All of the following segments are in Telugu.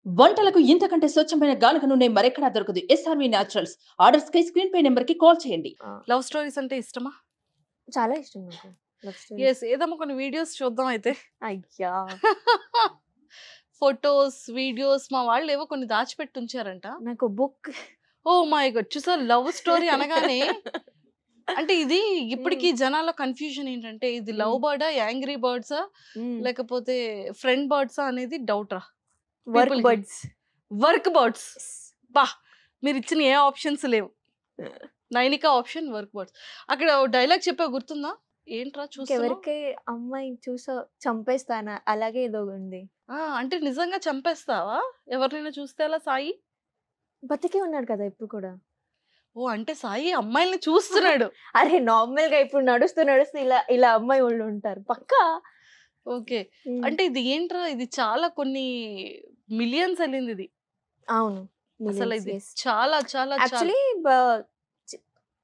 వంటలకు ఇంతకంటే స్వచ్ఛమైన గానుగ నూనె మరెక్కడా దొరకదు. SRV Naturals. ఆర్డర్స్‌కై స్క్రీన్ పై నంబర్‌కి కాల్ చేయండి. ఆ! లవ్ స్టోరీస్ అంటే ఇష్టమా? చాలా ఇష్టం నాకు లవ్ స్టోరీస్. యెస్. ఏదమ్మా కొన్ని వీడియోస్ చూద్దాం అయితే. అయ్యా! ఫోటోస్, వీడియోస్ మా వాళ్ళేవో కొన్ని దాచిపెట్టి ఉంచారంట. నాకు బుక్ ఓహ్ మై గాడ్! చూసావా లవ్ స్టోరీ అనగానే అంటే ఇది ఇప్పటికి జనాల్లో కన్‌ఫ్యూజన్ ఏంటంటే ఇది లవ్ బర్డా? యాంగ్రీ బర్డ్సా? లేకపోతే ఫ్రెండ్ బర్డ్సా అనేది డౌట్ రా. వర్క్ పీపుల్‌కి. బర్డ్స్. Work birds. అబ్బా! మీరిచ్చిన ఏ ఆప్షన్స్ లేవు. Nainika option work birds. అక్కడ ఓ డైలాగ్ చెప్పావు గుర్తుందా? ఏంట్రా చూస్తున్నావు? ఎవరికి అమ్మాయిని చూసా చంపేస్తానా అలాగే ఏదో ఉంది. ఆ! అంటే నిజంగా చంపేస్తావా? ఎవరినైనా చూస్తే అలా సాయి? బతికే ఉన్నాడు కదా ఇప్పుడు కూడా. ఓహ్! అంటే సాయి అమ్మాయిల్ని చూస్తున్నాడు. అరే నార్మల్‌గా ఇప్పుడు నడుస్తూ నడుస్తూ ఇలా ఇలా అమ్మాయి వాళ్ళు ఉంటారు. పక్కా. ఓకే. అంటే ఇది ఏంట్రా? ఇది చాలా కొన్ని మిలియన్స్ ఎళ్ళింది ఇది. అవును. అసలు మిలియన్స్. ఇది యెస్. చాలా చాలా చాలా యాక్చువల్లీ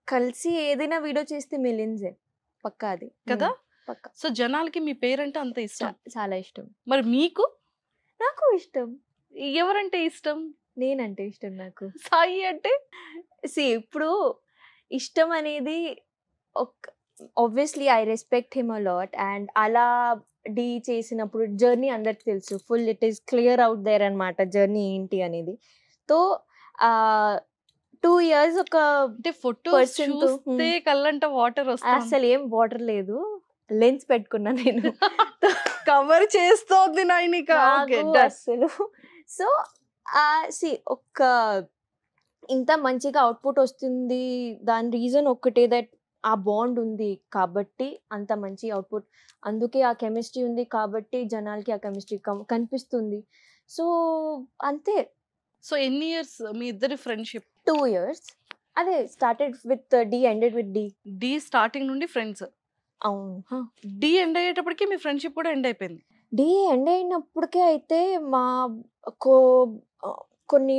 కలిసి ఏదైనా వీడియో చేస్తే మిలియన్సే. పక్కా అది. కదా? పక్కా. సో జనాలకి మీ పేరంటే అంత ఇష్టం. చాలా ఇష్టం. మరి మీకు నాకు ఇష్టం. ఎవరంటే ఇష్టం? నేనంటే ఇష్టం నాకు. సాయి అంటే? ఇప్పుడు ఇష్టం అనేది obviously I respect him a lot and అలా చేసినప్పుడు జర్నీ అందరికి తెలుసు. Full it is clear out there అన్నమాట జర్నీ ఏంటి అనేది. సో 2 ఇయర్స్ ఒక అంటే ఫోటోస్ Person తో, చూస్తే కళ్ళంట వాటర్ వస్తుంది. అసలు ఏం వాటర్ లేదు. లెన్స్ పెట్టుకున్నా నేను. కవర్ చేస్తోంది నైనిక. ఓకే నాకు డన్. అసలు సో ఒక ఇంత మంచిగా అవుట్పుట్ వస్తుంది. దాని రీజన్ ఒక్కటే దట్ ఆ బాండ్ ఉంది కాబట్టి అంత మంచి అవుట్పుట్. అందుకే ఆ కెమిస్ట్రీ ఉంది కాబట్టి జనాలకి ఆ కెమిస్ట్రీ కనిపిస్తుంది. సో అంతే. సో ఎన్ని ఇయర్స్ మీ ఇద్దరి ఫ్రెండ్‌షిప్? 2 ఇయర్స్. అదే started with D ended with D. D starting నుండి ఫ్రెండ్స్. అవును. డి ఎండ్ అయ్యేటప్పటికి మీ ఫ్రెండ్‌షిప్ కూడా ఎండ్ అయిపోయింది. డి ఎండ్ అయినప్పటికే అయితే మా కో కొన్ని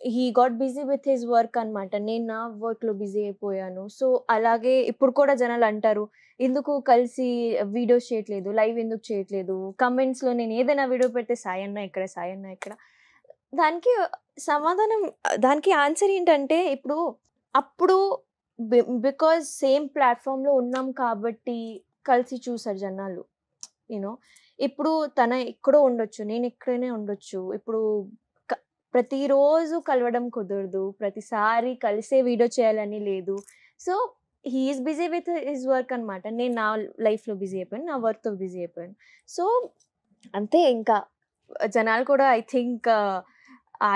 he got busy with his work అన్నమాట. నేను నా వర్క్‌లో బిజీ అయిపోయాను. సో, అలాగే ఇప్పుడు కూడా జనాలు అంటారు, "ఎందుకు కలిసి వీడియోస్ చేయట్లేదు? లైవ్ ఎందుకు చేయట్లేదు?" కామెంట్స్‌లో నేను ఏదైనా వీడియో పెడితే సాయి అన్న ఎక్కడ? సాయి అన్న ఎక్కడ? దానికి సమాధానం దానికి ఆన్సర్ ఏంటంటే ఇప్పుడు అప్పుడు బికాజ్ సేమ్ ప్లాట్‌ఫార్మ్‌లో ఉన్నాం కాబట్టి కలిసి చూసారు జనాలు. యూ నో ఇప్పుడు తన ఎక్కడో ఉండొచ్చు. నేను ఇక్కడనే ఉండొచ్చు. ఇప్పుడు క ప్రతిరోజు కలవడం కుదరదు. ప్రతిసారి కలిసే వీడియో చేయాలని లేదు. So, he is busy with his work అన్నమాట. నేను నా లైఫ్‌లో బిజీ అయిపోయాను. నా వర్క్‌తో బిజీ అయిపోయాను. సో, అంతే ఇంకా జనాలు కూడా ఐ థింక్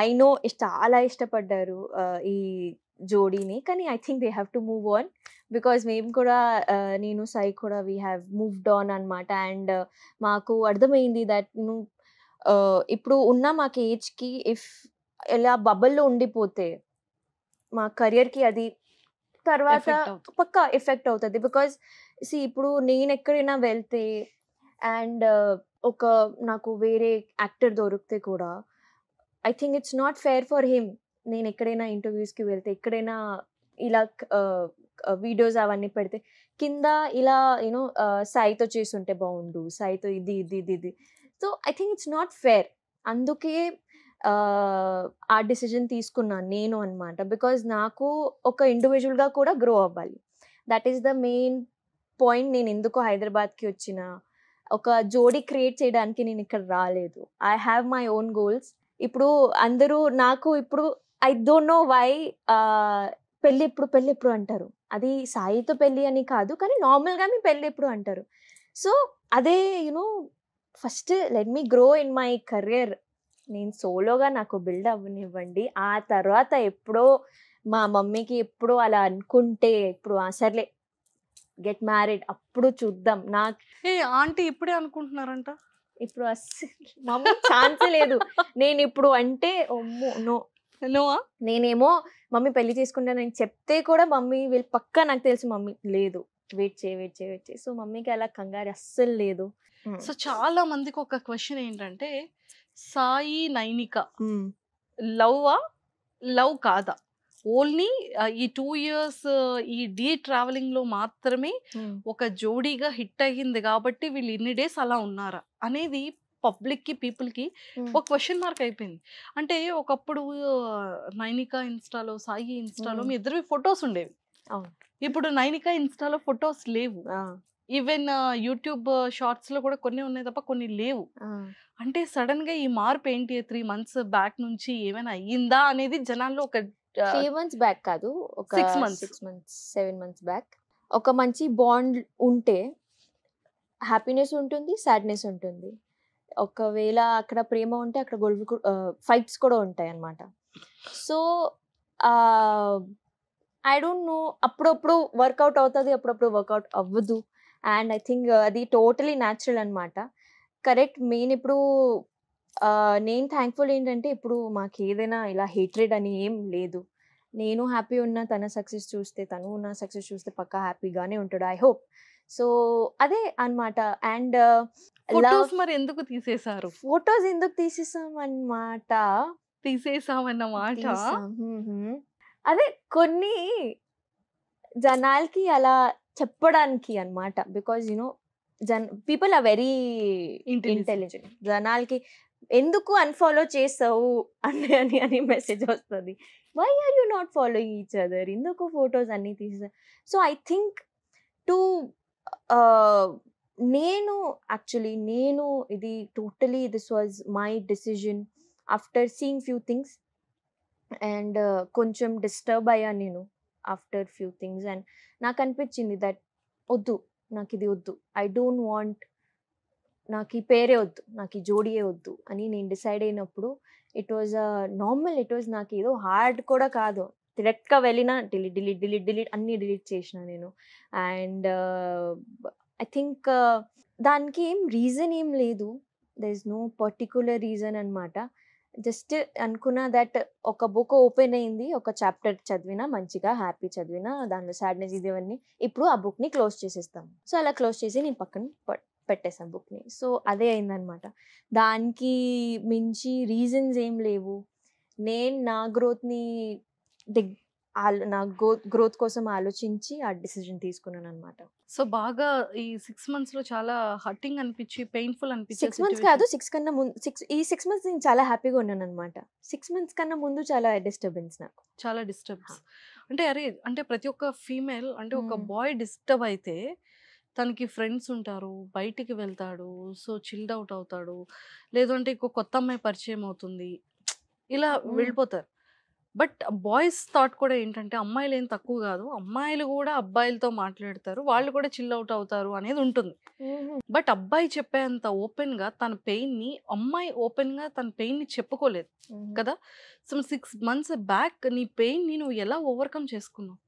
ఐ నో చాలా ఇష్టపడ్డారు ఈ జోడీని. కానీ I think they have to move on. Because మేము కూడా నేను సాయి కూడా వీ హ్యావ్ మూవ్డ్ ఆన్ అన్నమాట. అండ్ మాకు అర్థమైంది దట్ ఇప్పుడు ఉన్న మాకు ఏజ్‌కి ఇలా బబుల్‌లో ఉండిపోతే మా కెరియర్‌కి అది తర్వాత ఎఫెక్ట్ అవుతుంది. పక్కా ఎఫెక్ట్ అవుతది. బికాజ్ ఇప్పుడు నేను ఎక్కడైనా వెళ్తే అండ్ ఒక నాకు వేరే యాక్టర్ దొరికితే కూడా I think it's not fair for him. నేను ఎక్కడైనా ఇంటర్వ్యూస్‌కి వెళ్తే ఎక్కడైనా ఇలా వీడియోస్ అవన్నీ పెడితే కింద ఇలా సాయితో చేసుంటే బాగుండు. సాయితో ఇది. So, I think it's not fair. అందుకే ఆ డిసిజన్ తీసుకున్నాను నేను అన్నమాట. బికాజ్ నాకు ఒక ఇండివిడ్యువల్‌గా కూడా గ్రో అవ్వాలి. That is the main point. నేను ఎందుకు హైదరాబాద్‌కి వచ్చిన ఒక జోడీ క్రియేట్ చేయడానికి నేను ఇక్కడ రాలేదు. I have my own goals. ఇప్పుడు అందరూ నాకు ఇప్పుడు ఐ డోంట్ నో వై పెళ్ళెప్పుడు అంటారు. అది సాయితో పెళ్లి అని కాదు. కానీ నార్మల్‌గా మీ పెళ్ళెప్పుడు అంటారు. సో, అదే first let me grow in my career. నేను సోలోగా నాకు బిల్డ్ అవ్వనివ్వండి. ఆ తర్వాత ఎప్పుడో మా మమ్మీకి ఎప్పుడో అలా అనుకుంటే ఇప్పుడు సర్లే గెట్ మ్యారీడ్ అప్పుడు చూద్దాం. ఏ ఆంటీ ఇప్పుడే అనుకుంటున్నారంట. ఇప్పుడు మమ్మీ ఛాన్సే లేదు. నేనిప్పుడు అంటే అమ్మో! నో. నోవా? నేనేమో మమ్మీ పెళ్లి చేసుకుంటానని చెప్తే కూడా మమ్మీ వీళ్ళు పక్కా నాకు తెలుసు మమ్మీ లేదు. వెయిట్ చేయి. సో, మమ్మీకి అలా కంగారు అస్సలు లేదు. సో చాలా మందికి ఒక క్వెషన్ ఏంటంటే సాయి నైనిక లవ్వా? లవ్ కాదా? ఓన్లీ ఈ 2 ఇయర్స్ ఈ డి ట్రావెలింగ్ లో మాత్రమే ఒక జోడీగా హిట్ అయ్యింది కాబట్టి వీళ్ళు ఇన్ని డేస్ అలా ఉన్నారా అనేది పబ్లిక్ కి పీపుల్ కి ఒక క్వశ్చన్ మార్క్ అయిపోయింది. అంటే ఒకప్పుడు నైనిక ఇన్స్టాలో, సాయి ఇన్స్టాలో మీ ఇద్దరివి ఫొటోస్ ఉండేవి. అవును. ఇప్పుడు నైనిక ఇన్స్టాలో ఫొటోస్ లేవు. ఈవెన్ యూట్యూబ్ షార్ట్స్ లో కూడా కొన్ని ఉన్నాయి తప్ప కొన్ని లేవు. అంటే సడన్ గా ఈ మార్పు ఏంటి 3 months బ్యాక్ నుంచి ఏమైనా అయ్యిందా అనేది జనాల్లో ఒక 3 months బ్యాక్ కాదు, ఒక 6 months 6 months 7 months బ్యాక్. ఒక మంచి బాండ్ ఉంటే హ్యాపీనెస్ ఉంటుంది, సాడ్నెస్ ఉంటుంది. ఒకవేళ అక్కడ ప్రేమ ఉంటే అక్కడ గొడవ ఫైట్స్ కూడా ఉంటాయి అన్నమాట. సో ఐ డోంట్ నో, అప్పుడప్పుడు వర్కౌట్ అవుతుంది, అప్పుడప్పుడు వర్కౌట్ అవ్వదు. అండ్ ఐ థింక్ అది టోటలీ న్యాచురల్ అనమాట. కరెక్ట్. మెయిన్ ఇప్పుడు నేను థ్యాంక్ఫుల్ ఏంటంటే ఇప్పుడు మాకు ఏదైనా ఇలా హేట్రెడ్ అని ఏం లేదు. నేను హ్యాపీ ఉన్నా, తన సక్సెస్ చూస్తే, తను నా సక్సెస్ చూస్తే పక్కా హ్యాపీగానే ఉంటాడు, ఐ హోప్. సో అదే అన్నమాట. అండ్ ఫొటోస్ మరి ఎందుకు తీసేశారు? ఫొటోస్ ఎందుకు తీసేసామన్నమాట, తీసేసామన్నమాట. అదే కొన్ని జనాలకి అలా చెప్పడానికి అన్నమాట. Because people are very intelligent. జనాలకి ఎందుకు అన్ఫాలో చేసావు అని మెసేజ్ వస్తుంది. Why are you not following each other, ఎందుకు ఫొటోస్ అన్ని తీసా. సో ఐ థింక్ టు నేను ఇది totally this was my decision after seeing few things. And కొంచెం డిస్టర్బ్ అయ్యా నేను ఆఫ్టర్ ఫ్యూ థింగ్స్. అండ్ నాకు అనిపించింది దట్ వద్దు, నాకు ఇది వద్దు, ఐ డోంట్ వాంట్, నాకు ఈ పేరే వద్దు, నాకు ఈ జోడియే వద్దు అని నేను డిసైడ్ అయినప్పుడు it was normal. It was నాకు ఏదో హార్డ్ కూడా కాదు. డైరెక్ట్గా వెళ్ళినా డిలీట్ అన్నీ డిలీట్ చేసిన నేను. అండ్ ఐ థింక్ దానికి ఏం రీజన్ ఏం లేదు, there is no particular reason అనమాట. జస్ట్ అనుకున్నా దట్ ఒక బుక్ ఓపెన్ అయింది, ఒక చాప్టర్ చదివినా మంచిగా హ్యాపీ చదివినా, దానిలో సాడ్నెస్ ఇవన్నీ, ఇప్పుడు ఆ బుక్ని క్లోజ్ చేసేస్తాం. సో అలా క్లోజ్ చేసి నేను పక్కన పెట్టేసాను బుక్ని. సో అదే అయిందనమాట. దానికి మించి రీజన్స్ ఏం లేవు. నేను నా గ్రోత్ని నా గ్రోత్ కోసం ఆలోచించి ఆ డిసిజన్ తీసుకున్నాను అనమాట. సో బాగా ఈ 6 months లో చాలా హర్టింగ్ అనిపించి, పెయిన్ఫుల్ అనిపించి, 6 months కాదు, 6 కన్నా ముందు, ఈ 6 months నేను చాలా హ్యాపీగా ఉన్నాను అనమాట. 6 months కన్నా ముందు చాలా డిస్టర్బెన్స్, నాకు చాలా డిస్టర్బ్స్. అంటే అంటే ప్రతి ఒక్క ఫీమేల్ అంటే ఒక బాయ్ డిస్టర్బ్ అయితే తనకి ఫ్రెండ్స్ ఉంటారు, బయటికి వెళ్తాడు, సో చిల్డ్ అవుట్ అవుతాడు, లేదంటే ఇంకో కొత్త అమ్మాయి పరిచయం అవుతుంది, ఇలా వెళ్ళిపోతారు. బట్ బాయ్స్ థాట్ కూడా ఏంటంటే అమ్మాయిలు ఏం తక్కువ కాదు, అమ్మాయిలు కూడా అబ్బాయిలతో మాట్లాడతారు, వాళ్ళు కూడా చిల్ అవుట్ అవుతారు అనేది ఉంటుంది. బట్ అబ్బాయి చెప్పేంత ఓపెన్ గా తన పెయిన్ ని అమ్మాయి ఓపెన్ గా తన పెయిన్ ని చెప్పుకోలేదు కదా. So 6 months back knee pain ని నువ్వు ఎలా ఓవర్కమ్ చేసుకున్నావు?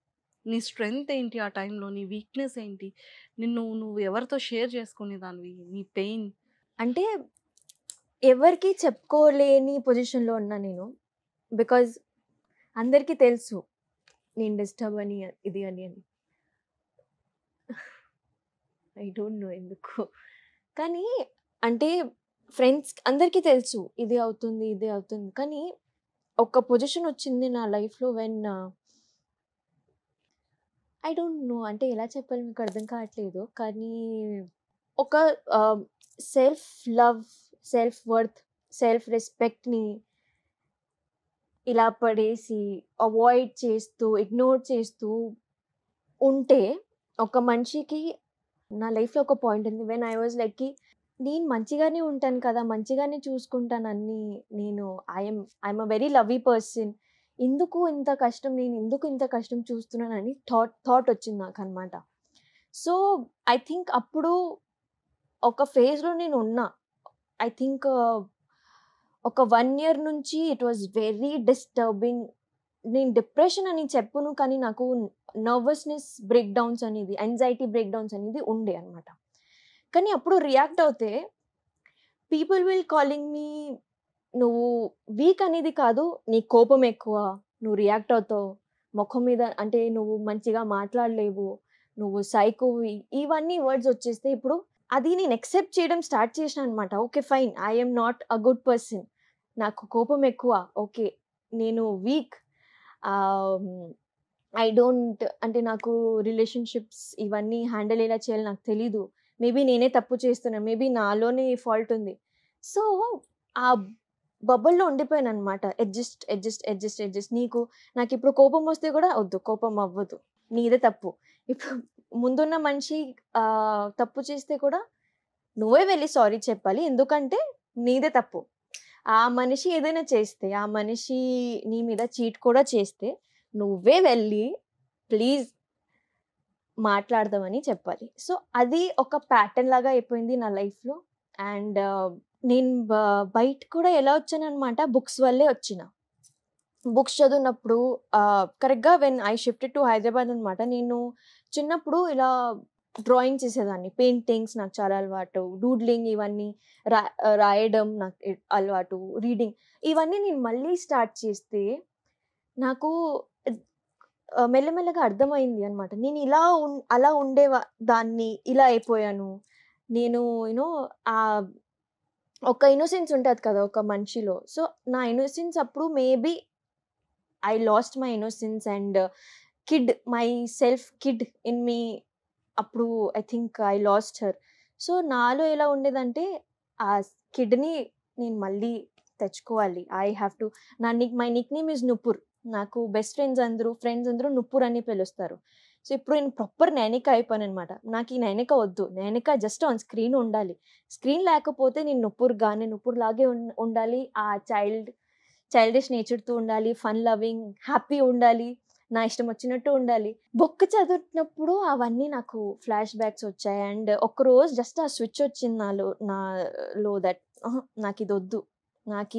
నీ స్ట్రెంగ్త్ ఏంటి ఆ టైంలో, నీ వీక్నెస్ ఏంటి, నువ్వు ఎవరితో షేర్ చేసుకునే దానివి నీ పెయిన్? అంటే ఎవరికి చెప్పుకోలేని పొజిషన్లో ఉన్నా నేను. బికాజ్ అందరికీ తెలుసు నేను డిస్టర్బ్ అని, ఇది అని. ఐ డోంట్ నో ఎందుకు, కానీ అంటే ఫ్రెండ్స్ అందరికీ తెలుసు ఇది అవుతుంది. కానీ ఒక పొజిషన్ వచ్చింది నా లైఫ్లో వెన్ ఐ డోంట్ నో, అంటే ఎలా చెప్పాలి మీకు అర్థం కావట్లేదు. కానీ ఒక self love, self worth, self రెస్పెక్ట్ని ఇలా పడేసి అవాయిడ్ చేస్తూ, ఇగ్నోర్ చేస్తూ ఉంటే ఒక మనిషికి, నా లైఫ్లో ఒక పాయింట్ ఉంది వెన్ ఐ వాజ్ లైక్ నేను మంచిగానే ఉంటాను కదా, మంచిగానే చూసుకుంటాను అన్నీ, నేను ఐఎమ్ అ వెరీ లవ్వీ పర్సన్, ఎందుకు ఇంత కష్టం చూస్తున్నానని థాట్ వచ్చింది నాకు అనమాట. సో ఐ థింక్ అప్పుడు ఒక ఫేజ్లో నేను ఉన్నా. ఐ థింక్ ఒక 1 year నుంచి ఇట్ వాజ్ వెరీ డిస్టర్బింగ్. నేను డిప్రెషన్ అని చెప్పును, కానీ నాకు నర్వస్నెస్ బ్రేక్ డౌన్స్ అనేది, యాంగ్జైటీ బ్రేక్ డౌన్స్ అనేది ఉండే అనమాట. కానీ అప్పుడు రియాక్ట్ అవుతే పీపుల్ విల్ కాలింగ్ మీ, నువ్వు వీక్ అనేది కాదు, నీ కోపం ఎక్కువ, నువ్వు రియాక్ట్ అవుతావు ముఖం మీద, అంటే నువ్వు మంచిగా మాట్లాడలేవు, నువ్వు సైకో, ఇవన్నీ వర్డ్స్ వచ్చేస్తే ఇప్పుడు అది నేను ఎక్సెప్ట్ చేయడం స్టార్ట్ చేసిన అనమాట. Okay fine, I'm not a good person, నాకు కోపం ఎక్కువ, ఓకే నేను వీక్, ఐ డోంట్, అంటే నాకు రిలేషన్షిప్స్ ఇవన్నీ హ్యాండిల్ ఎలా చేయాలి నాకు తెలీదు, మేబీ నేనే తప్పు చేస్తున్నాను, మేబీ నాలోనే ఫాల్ట్ ఉంది. సో ఆ బబుల్లో ఉండిపోయాను అనమాట. అడ్జస్ట్ నాకు ఇప్పుడు కోపం వస్తే కూడా వద్దు, కోపం అవ్వదు, నీదే తప్పు. ఇప్పుడు ముందున్న మనిషి తప్పు చేస్తే కూడా నువ్వే వెళ్ళి సారీ చెప్పాలి, ఎందుకంటే నీదే తప్పు. ఆ మనిషి ఏదైనా చేస్తే, ఆ మనిషి నీ మీద చీట్ కూడా చేస్తే నువ్వే వెళ్ళి ప్లీజ్ మాట్లాడదామని చెప్పాలి. సో అది ఒక ప్యాటర్న్ లాగా అయిపోయింది నా లైఫ్లో. అండ్ నేను బయట కూడా ఎలా వచ్చానమాట, బుక్స్ వల్లే వచ్చిన. బుక్స్ చదివినప్పుడు కరెక్ట్గా when I shifted to Hyderabad అనమాట. నేను చిన్నప్పుడు ఇలా డ్రాయింగ్ చేసేదాన్ని, పెయింటింగ్స్ నాకు చాలా అలవాటు, డూడ్లింగ్ ఇవన్నీ రాయడం నాకు అలవాటు, రీడింగ్ ఇవన్నీ నేను మళ్ళీ స్టార్ట్ చేస్తే నాకు మెల్లమెల్లగా అర్థమైంది అనమాట. నేను అలా దాన్ని ఇలా అయిపోయాను. నేను యూనో ఒక ఇన్నోసెన్స్ ఉంటుంది కదా ఒక మనిషిలో. సో నా ఇన్నోసెన్స్ అప్పుడు maybe I lost my innocence and my self kid in me. అప్పుడు I think I lost her. So నాలో ఎలా ఉండేదంటే ఆ కిడ్ని నేను మళ్ళీ తెచ్చుకోవాలి. I have to. My nick name is Nupur. నాకు బెస్ట్ ఫ్రెండ్స్ అందరూ నుపుర్ అని పిలుస్తారు. సో ఇప్పుడు నేను ప్రాపర్ నైనిక అయిపోయాను అనమాట. నాకు ఈ నైనిక వద్దు, నైనిక జస్ట్ ఆన్ స్క్రీన్ ఉండాలి. స్క్రీన్ లేకపోతే నేను నుపుర్ లాగే ఉండాలి. ఆ చైల్డిష్ నేచర్తో ఉండాలి, ఫన్ లవింగ్, హ్యాపీ ఉండాలి, నా ఇష్టం వచ్చినట్టు ఉండాలి. బుక్ చదువుతున్నప్పుడు అవన్నీ నాకు ఫ్లాష్ బ్యాక్స్ వచ్చాయి. అండ్ ఒక్కరోజు జస్ట్ ఆ స్విచ్ వచ్చింది నాలో దట్ నాకు ఇది వద్దు, నాకు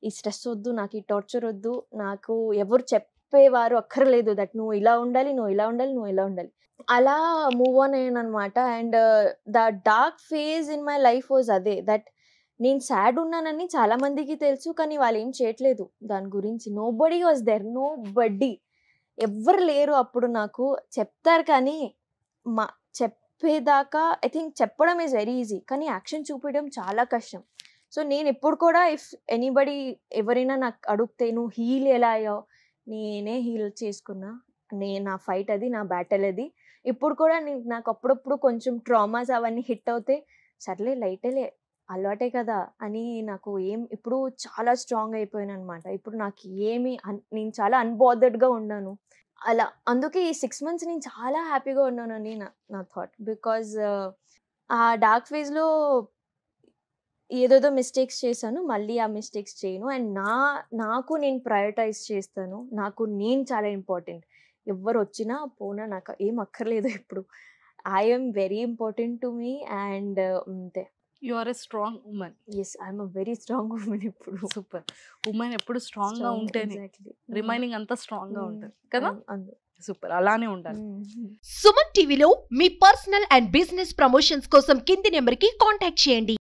ఈ స్ట్రెస్ వద్దు, నాకు ఈ టార్చర్ వద్దు, నాకు ఎవరు చెప్పేవారు అక్కర్లేదు దట్ నువ్వు ఇలా ఉండాలి, నువ్వు ఇలా ఉండాలి, నువ్వు ఇలా ఉండాలి. అలా మూవ్ ఆన్ అయ్యాను అనమాట. And the dark phase in my life was అదే, దట్ నేను సాడ్ ఉన్నానని చాలా మందికి తెలుసు, కానీ వాళ్ళు ఏం చేయట్లేదు దాని గురించి. నోబడీ వాజ్ దేర్, నోబడీ, ఎవ్వరు లేరు అప్పుడు. నాకు చెప్తారు కానీ చెప్పేదాకా ఐ థింక్ చెప్పడం ఈజ్ వెరీ ఈజీ, కానీ యాక్షన్ చూపించడం చాలా కష్టం. సో నేను ఎప్పుడు కూడా ఇఫ్ ఎనీబడి ఎవరైనా నాకు అడిగితే నువ్వు హీల్ ఎలా అయ్యావు, నేనే హీల్ చేసుకున్నా. నా ఫైట్ అది, నా బ్యాటిల్ అది. ఇప్పుడు కూడా నాకు అప్పుడప్పుడు కొంచెం ట్రామాస్ అవన్నీ హిట్ అవుతే సర్లే లైటేలే, అలవాటే కదా అని నాకు ఇప్పుడు చాలా స్ట్రాంగ్ అయిపోయాను అనమాట. ఇప్పుడు నాకు నేను చాలా అన్బాదర్డ్గా ఉన్నాను. అలా అందుకే ఈ 6 months నేను చాలా హ్యాపీగా ఉన్నానని నా థాట్. బికాజ్ ఆ డార్క్ ఫేజ్లో ఏదేదో మిస్టేక్స్ చేశాను, మళ్ళీ ఆ మిస్టేక్స్ చేయను. అండ్ నాకు నేను ప్రయారిటైజ్ చేస్తాను. నేను చాలా ఇంపార్టెంట్. ఎవరు వచ్చినా పోనా నాకు ఏం అక్కర్లేదు. ఇప్పుడు I'm very important to me. And అంతే. You are a strong women. Yes, I'm a very strong women. ఇప్పుడు సూపర్. ఉమెన్ ఎప్పుడు స్ట్రాంగ్ గా ఉంటేనే రిమైనింగ్ అంతా స్ట్రాంగ్ గా ఉంటుంది కదా. సూపర్, అలానే ఉండాలి. సుమన్ టీవీలో మీ పర్సనల్ అండ్ బిజినెస్ ప్రమోషన్స్ కోసం కింది నెంబర్ కి కాంటాక్ట్ చేయండి.